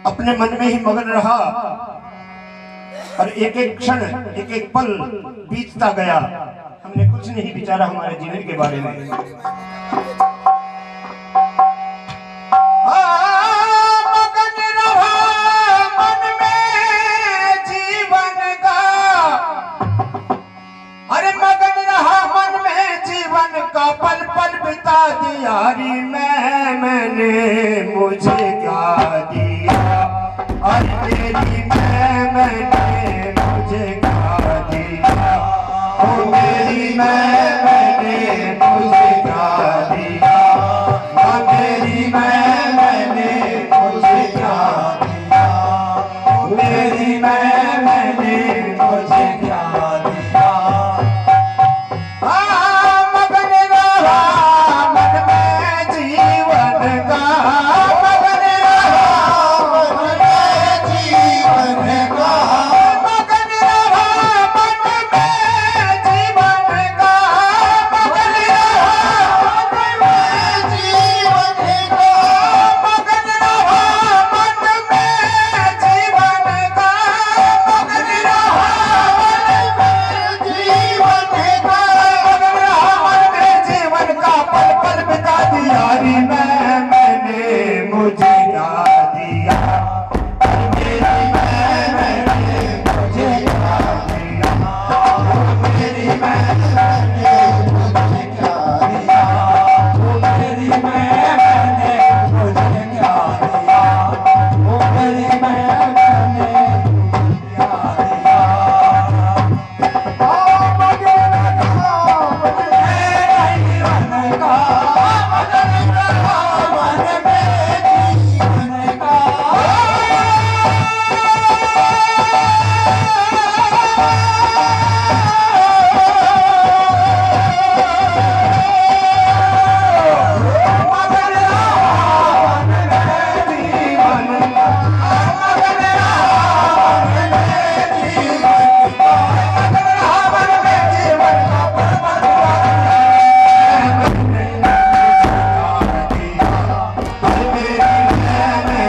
अपने मन में ही मगन रहा और एक एक क्षण एक एक पल बीतता गया। हमने कुछ नहीं विचारा हमारे जीवन के बारे में। मगन रहा मन में जीवन का, अरे मगन रहा मन में जीवन का, पल पल बिता दिया री मैंने मुझे क्या दिया, अरे मेरी मैंने मुझे क्या दिया, ओ मेरी मैंने मुझे क्या दिया, ओ मेरी मैंने मुझे क्या दिया, ओ मेरी मैंने मुझे क्या दिया। मगन रहा मन में जीवन का, मगन रहा मन में जीवन का, मगन रहा मन में जीवन का, मगन रहा मन में जीवन का, मगन रहा मन में जीवन का, मगन रहा मन में जीवन का, मगन रहा मन में जीवन का, पल पल बिता दिया री मैंने मुझे क्या दिया, मेरी मैंने मुझे क्या दिया, मेरी मैंने मुझे क्या दिया, मेरी मैंने मुझे क्या दिया, मेरी मैंने क्या दिया। मगन रहा मन में जीवन का, मगन रहा मन में जीवन का, मगन रहा मन में जीवन का, मगन रहा मन में जीवन का, मगन रहा मन में जीवन का, पल पल मैंने क्या दिया, अरे मेरी मैंने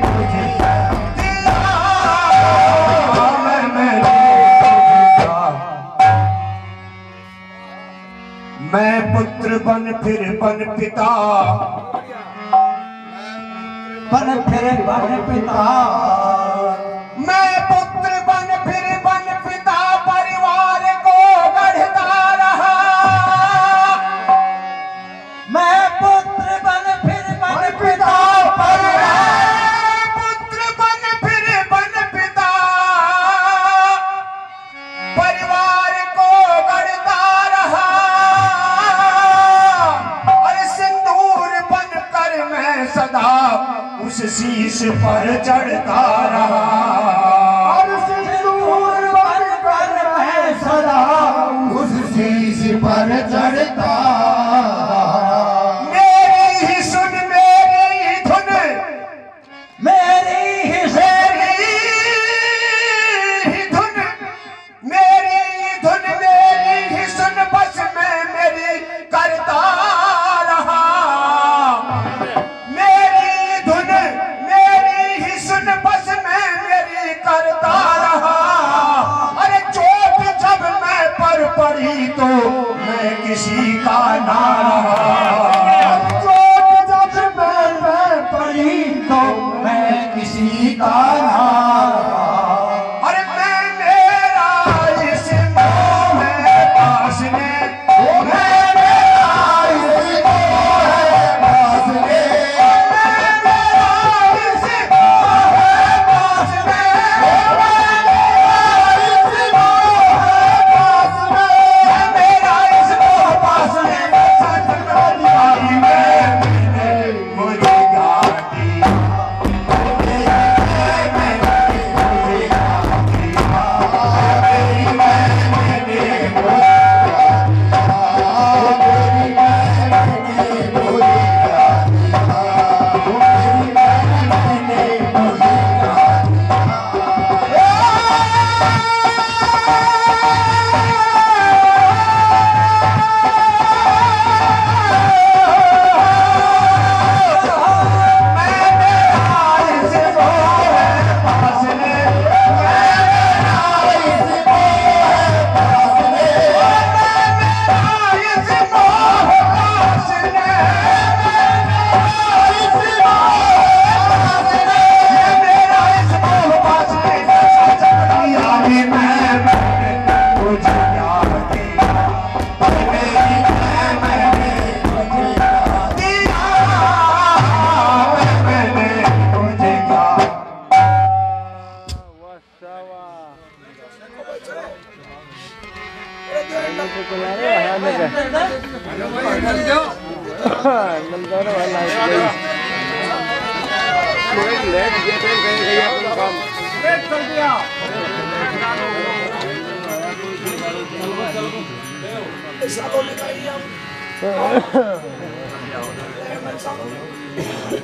मुझे क्या दिया, मैंने तुझे क्या। मैं पुत्र बन फिर बन पिता, बन फिर बन पिता, मैं पुत्र बन फिर बन पिता, परिवार को गढ़ता रहा, मैं पुत्र बन फिर बन पिता, पुत्र बन फिर बन पिता, परिवार को गढ़ता रहा, अरे सिंदूर बनकर मैं सदा उस शीश पर चढ़ता रहा, और सिंदूर बनकर मैं सदा उस शीश पर चढ़ता। मेरी ही धुन, मेरी ही धुन मेरी ही सुन, बस मैं मेरी करता रहा, मेरी धुन मेरी ही सुन, बस मैं मेरी करता रहा। अरे चोट जब मैं पर पड़ी तो मैं किसी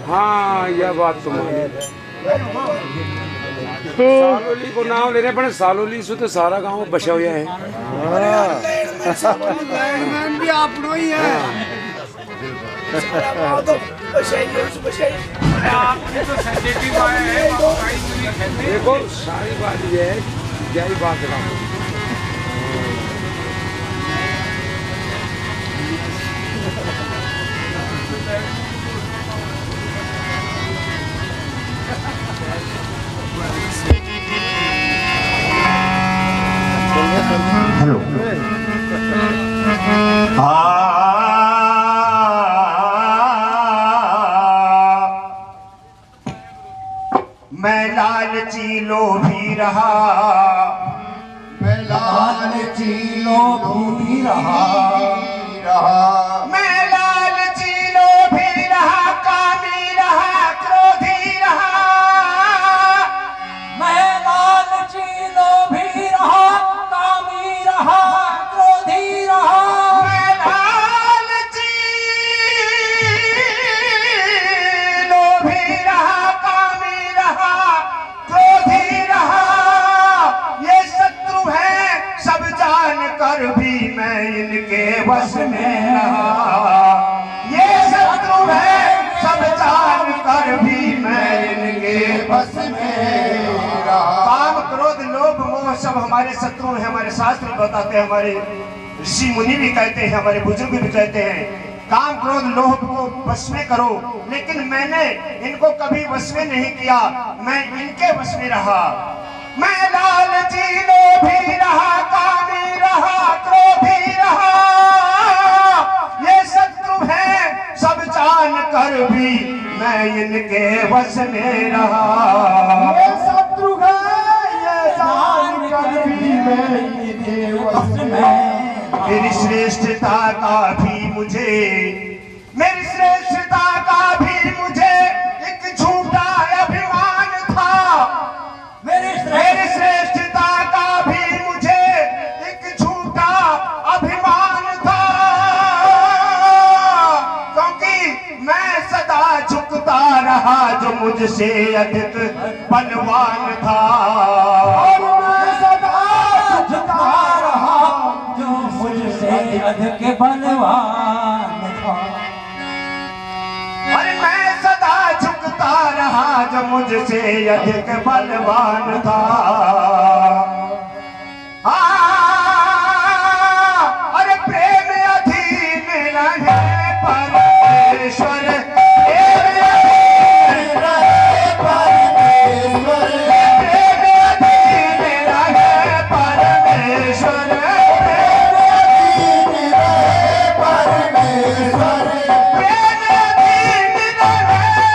हाँ यह बात तुम्हारी सालोली को नाम लेने पड़े सालोली से तो सारा गांव बचा हुआ है भी आपनो ही है देखो सारी बात ये है क्या ही बात है हेलो मैं लालची लोभी रहा मैं लालची लोभी रहा मैं लालची लोभी रहा कामी रहा क्रोधी रहा मैं लालची लोभी रहा कामी रहा क्रोधी रहा मैं लालची लोभी रहा कामी रहा क्रोधी रहा ये शत्रु है सब जान कर भी मैं इनके वश में रहा ये शत्रु है सब जान कर भी मैं इनके वश में रहा काम क्रोध लोभ मोह सब हमारे शत्रु हैं हमारे शास्त्र बताते हैं हमारे ऋषि मुनि भी कहते हैं हमारे बुजुर्ग भी कहते हैं काम क्रोध लोभ को वश में करो लेकिन मैंने इनको कभी वश में नहीं किया मैं इनके वश में रहा मैं लालची लोभी रहा कामी रहा क्रोधी रहा ये शत्रु है सब जान कर भी मैं इनके वश में रहा ये शत्रु है ये जान कर भी मैं इनके वश में मेरी श्रेष्ठता का भी मुझे मेरी श्रेष्ठता का भी मुझे एक झूठा अभिमान था मेरी श्रेष्ठता का भी मुझे एक झूठा अभिमान था क्योंकि मैं सदा झुकता रहा जो मुझसे अधिक बलवान था और मैं सदा झुकता रहा जो मुझसे अधिक बलवान था अरे मैं सदा झुकता रहा जो मुझसे अधिक बलवान था अरे प्रेम अधीन रहे परमेश्वर प्रेम अधीन रहे परमेश्वर प्रेम अधीन रहे परमेश्वर प्रेम अधीन रहे परमेश्वर प्रेम अधीन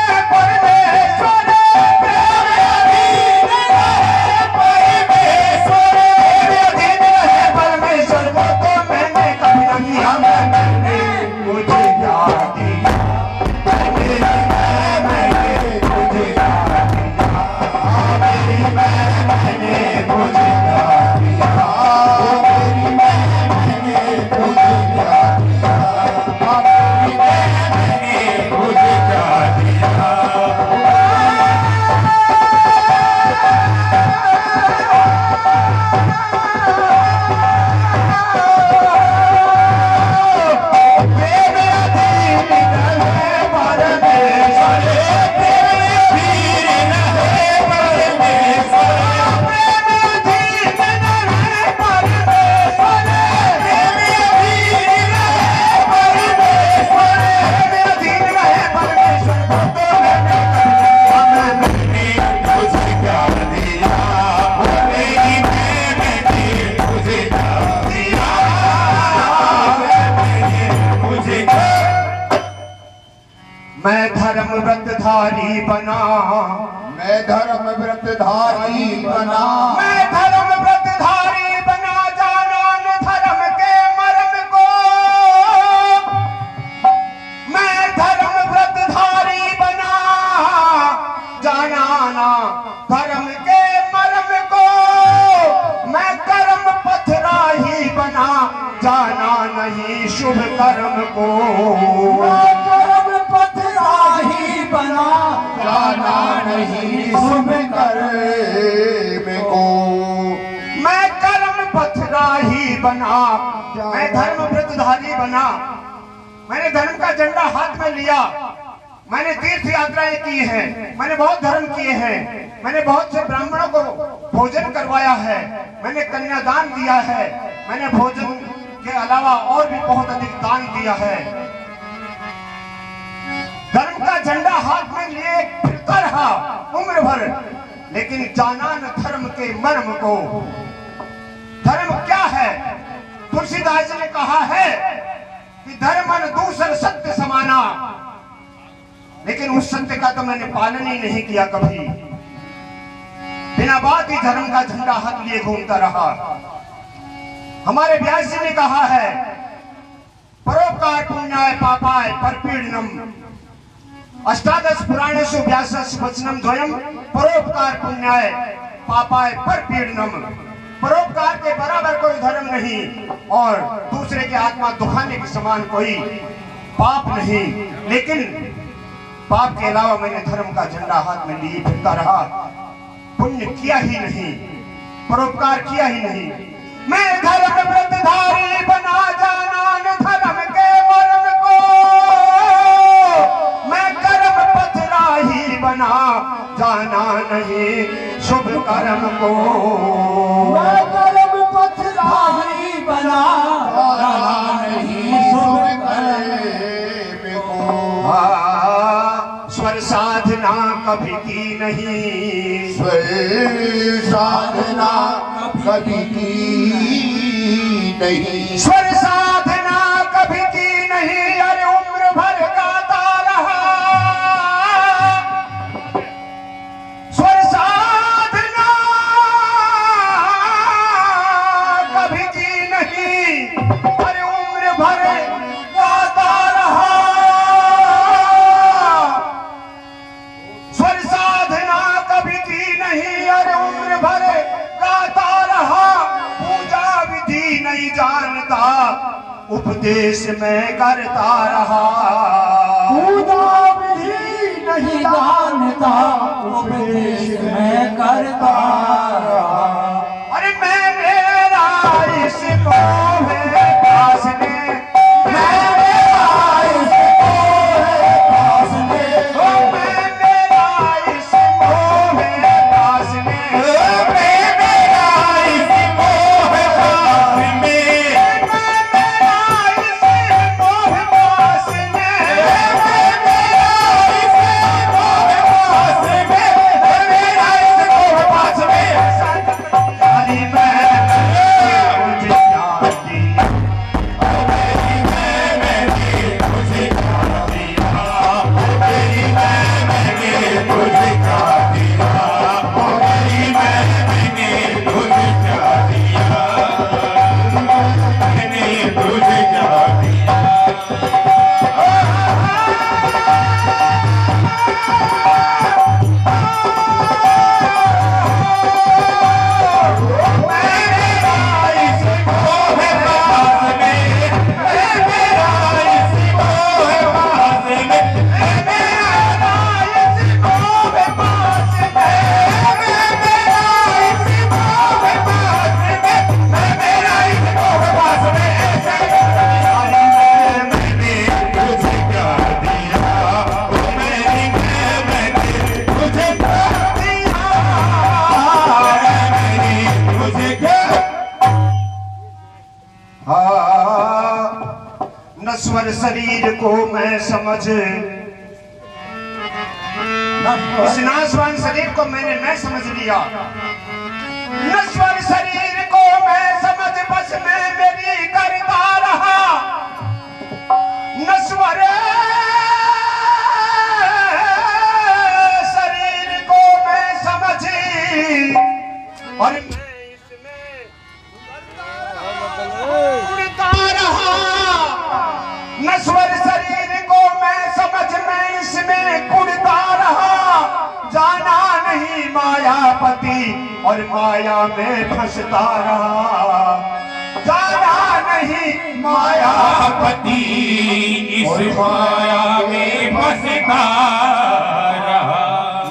रहे परमेश्वर प्रेम अधीन रहे परमेश्वर प्रेम अधीन रहे परमेश्वर वो तो मैंने कभी न किया मैंने मुझे क्या दिया मैंने मुझे क्या दिया मेरी मैंने मुझे क्या दिया मेरी मैंने मुझे क्या दिया मेरी मैंने मुझे क्या दिया प्रेम अधीन रहे परमेश्वर प्रेम अधीन रहे परमेश्वर प्रेम अधीन रहे परमेश्वर प्रेम अधीन रहे परमेश्वर प्रेम अधीन रहे परमेश्वर तो मैंने मुझे क्या दिया मेरी मैंने मुझे क्या दिया मुझे मैं धर्म व्रतधारी बना मैं धर्म व्रतधारी बना मैं धर्म व्रतधारी बना जाना न धर्म के मर्म को मैं धर्म व्रतधारी कर्म को मैं कर्म पथ राही बना जाना नहीं शुभ कर्म को। मैं कर्म पथराही बना, मैं धर्म व्रतधारी बना, मैंने धर्म का झंडा हाथ में लिया, मैंने तीर्थ यात्राएं की हैं, मैंने बहुत धर्म किए हैं, मैंने बहुत से ब्राह्मणों को भोजन करवाया है, मैंने कन्यादान दिया है, मैंने भोजन के अलावा और भी बहुत अधिक दान दिया है। धर्म का झंडा हाथ में लिए फिरता रहा उम्र भर, लेकिन जाना न धर्म के मर्म को। धर्म क्या है? तुलसीदास जी ने कहा है कि धर्म न दूसर सत्य समाना, लेकिन उस सत्य का तो मैंने पालन ही नहीं किया कभी। बिना बात ही धर्म का झंडा हाथ लिए घूमता रहा। हमारे व्यास जी ने कहा है, परोपकार पुण्याय पापाय परपीडनम, अष्टादश पुराणेषु व्यासस्य वचनम द्वयम परोपकार पुण्याय पापाय परपीडनम। परोपकार के बराबर कोई धर्म नहीं और दूसरे के आत्मा दुखाने के समान कोई पाप नहीं, लेकिन पाप के अलावा मैंने धर्म का झंडा हाथ में लिए फिरता रहा, पुण्य किया ही नहीं, परोपकार किया ही नहीं। मैं धर्म व्रतधारी बना जाना न धर्म के मर्म को, मैं कर्म पथराही बना जाना नहीं शुभ कर्म को। मैं कर्म पथ राही बना जाना नहीं शुभ कर्म को। स्वर साधना कभी की नहीं, स्वर साधना कभी की नहीं, स्वर साधना कभी की नहीं, अरे उम्र भर गाता रहा। स्वर साधना कभी की नहीं, अरे उम्र भर गाता रहा। स्वर साधना कभी की नहीं, अरे उम्र भर गाता रहा। पूजा विधि नहीं जानता, उपदेश में करता रहा। पूजा विधि नहीं जानता, उपदेश में करता रहा। अरे मैं मेरा इस मोह दास ने, मैं मेरा इस मोह दास ने, ओ मैं मेरा इस मोह दास ने, मैं मेरा इस मोह दास में, मैं मेरा इस मोह दास में, मैं मेरा इस मोह दास में, मैं मेरा इस मोह दास में। हरि नश्वर शरीर को मैं समझ, इस नाशवान शरीर को मैंने न समझ लिया। नश्वर शरीर को मैं समझ बस मैं मेरी करता रहा। नश्वर शरीर को मैं समझी और मैं इसमें उड़ता रहा। नश्वर शरीर को मैं समझ मैं इसमें कुड़ता रहा। जाना नहीं मायापति और माया में फंसता रहा। जाना नहीं नहीं मायापति, इस माया में फंसता रहा।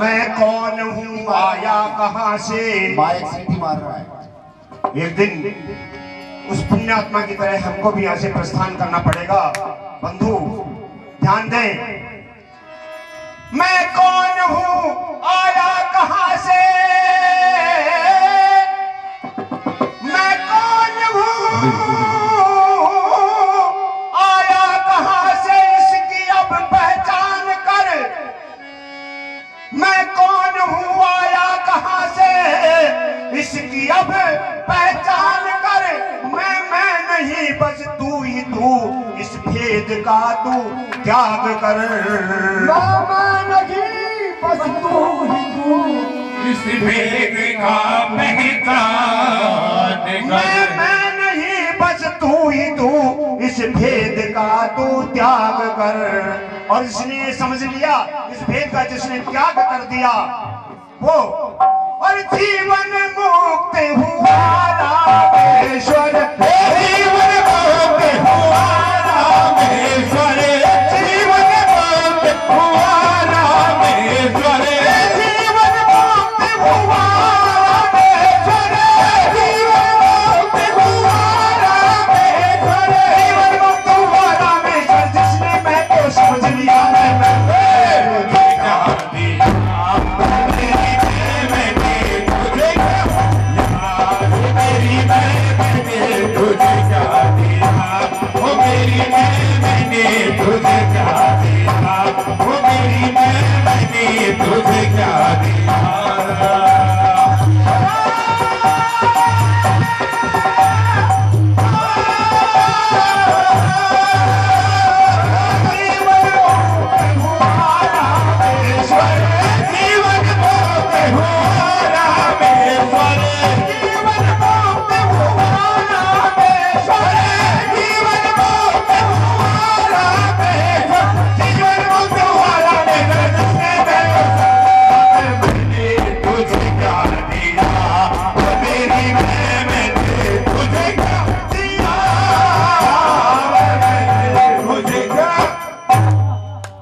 मैं कौन हूँ, आया कहाँ से। माइक सीटी मार रहा है। एक दिन उस पुण्यात्मा की तरह हमको भी यहाँ से प्रस्थान करना पड़ेगा। बंधु ध्यान दें, मैं कौन हूँ, आया कहाँ से, मैं कौन हूँ, आया कहाँ से, इसकी अब पहचान कर। मैं कौन हूँ, आया कहाँ से, इसकी अब पहचान कर। मैं नहीं बस तू ही तू, इस भेद का तू त्याग कर। मैं नहीं बस तू ही तू, इस भेद का पहचान कर। मैं नहीं बस तू ही तू, इस भेद का तू त्याग कर। और इसने समझ लिया, इस भेद का जिसने त्याग कर दिया वो और जीवन मुक्त हुआ रामेश्वर। जीवन